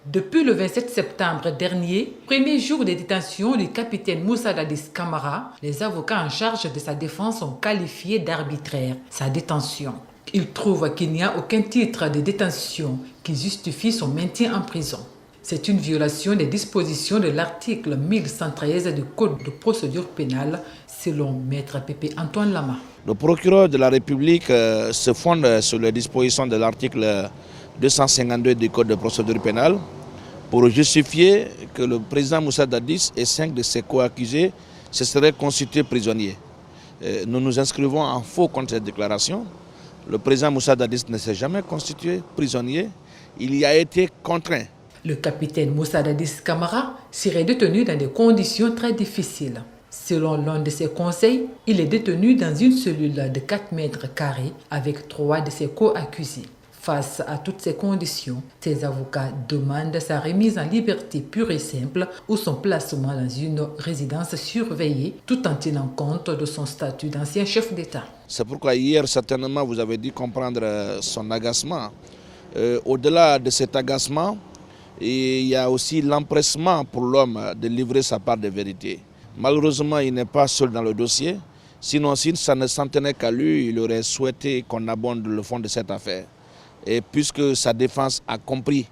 Depuis le 27 septembre dernier, premier jour de détention du capitaine Moussa Dadis Camara, les avocats en charge de sa défense ont qualifié d'arbitraire sa détention. Ils trouvent qu'il n'y a aucun titre de détention qui justifie son maintien en prison. C'est une violation des dispositions de l'article 1113 du Code de procédure pénale, selon Maître Pépé Antoine Lama. Le procureur de la République se fonde sur les dispositions de l'article 252 du Code de procédure pénale pour justifier que le président Moussa Dadis et 5 de ses co-accusés se seraient constitués prisonniers. Nous nous inscrivons en faux contre cette déclaration. Le président Moussa Dadis ne s'est jamais constitué prisonnier. Il y a été contraint. Le capitaine Moussa Dadis Camara serait détenu dans des conditions très difficiles. Selon l'un de ses conseils, il est détenu dans une cellule de 4 mètres carrés avec 3 de ses co-accusés. Face à toutes ces conditions, ses avocats demandent sa remise en liberté pure et simple ou son placement dans une résidence surveillée tout en tenant compte de son statut d'ancien chef d'État. C'est pourquoi hier, certainement, vous avez dû comprendre son agacement. Au-delà de cet agacement, il y a aussi l'empressement pour l'homme de livrer sa part de vérité. Malheureusement, il n'est pas seul dans le dossier. Sinon, si ça ne s'en tenait qu'à lui, il aurait souhaité qu'on abonde le fond de cette affaire. Et puisque sa défense a compris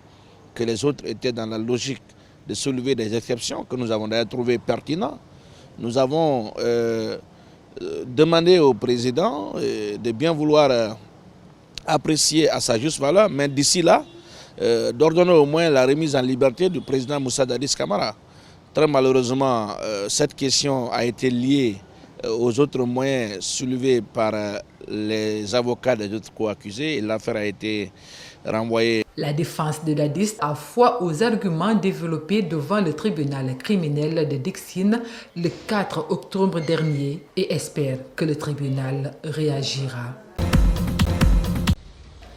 que les autres étaient dans la logique de soulever des exceptions que nous avons d'ailleurs trouvées pertinentes, nous avons demandé au président de bien vouloir apprécier à sa juste valeur, mais d'ici là, d'ordonner au moins la remise en liberté du président Moussa Dadis Camara. Très malheureusement, cette question a été liée aux autres moyens soulevés par les avocats des autres co-accusés et l'affaire a été renvoyée. La défense de Dadis a foi aux arguments développés devant le tribunal criminel de Dixine le 4 octobre dernier et espère que le tribunal réagira.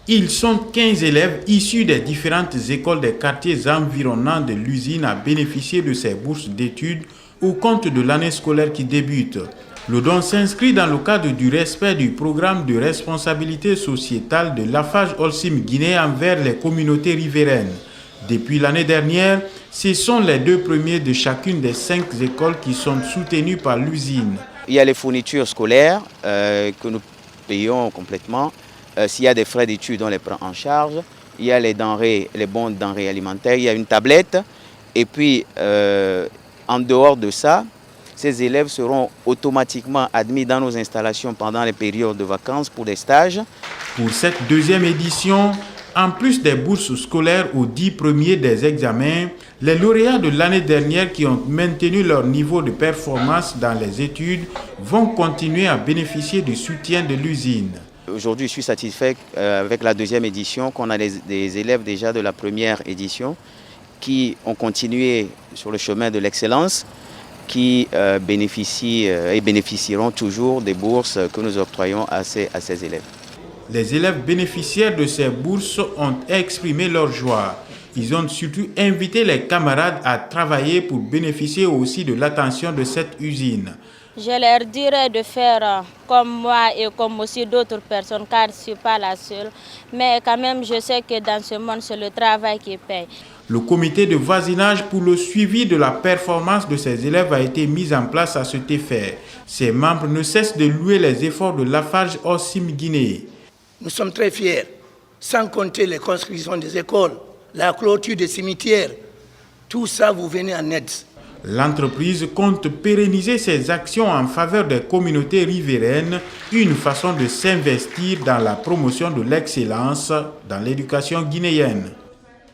Ils sont 15 élèves issus des différentes écoles des quartiers environnants de l'usine à bénéficier de ces bourses d'études au compte de l'année scolaire qui débute. Le don s'inscrit dans le cadre du respect du programme de responsabilité sociétale de Lafarge Holcim Guinée envers les communautés riveraines. Depuis l'année dernière, ce sont les 2 premiers de chacune des 5 écoles qui sont soutenus par l'usine. Il y a les fournitures scolaires que nous payons complètement. S'il y a des frais d'études, on les prend en charge. Il y a les denrées, les bons denrées alimentaires, il y a une tablette. Et puis, en dehors de ça, ces élèves seront automatiquement admis dans nos installations pendant les périodes de vacances pour des stages. Pour cette 2e édition, en plus des bourses scolaires aux 10 premiers des examens, les lauréats de l'année dernière qui ont maintenu leur niveau de performance dans les études vont continuer à bénéficier du soutien de l'usine. Aujourd'hui, je suis satisfait avec la 2e édition qu'on a des élèves déjà de la 1re édition qui ont continué sur le chemin de l'excellence, qui bénéficient et bénéficieront toujours des bourses que nous octroyons à ces élèves. Les élèves bénéficiaires de ces bourses ont exprimé leur joie. Ils ont surtout invité les camarades à travailler pour bénéficier aussi de l'attention de cette usine. Je leur dirais de faire comme moi et comme aussi d'autres personnes, car je ne suis pas la seule. Mais quand même, je sais que dans ce monde, c'est le travail qui paye. Le comité de voisinage pour le suivi de la performance de ces élèves a été mis en place à cet effet. Ses membres ne cessent de louer les efforts de Lafarge Holcim Guinée. Nous sommes très fiers, sans compter les constructions des écoles, la clôture des cimetières. Tout ça, vous venez en aide. L'entreprise compte pérenniser ses actions en faveur des communautés riveraines, une façon de s'investir dans la promotion de l'excellence dans l'éducation guinéenne.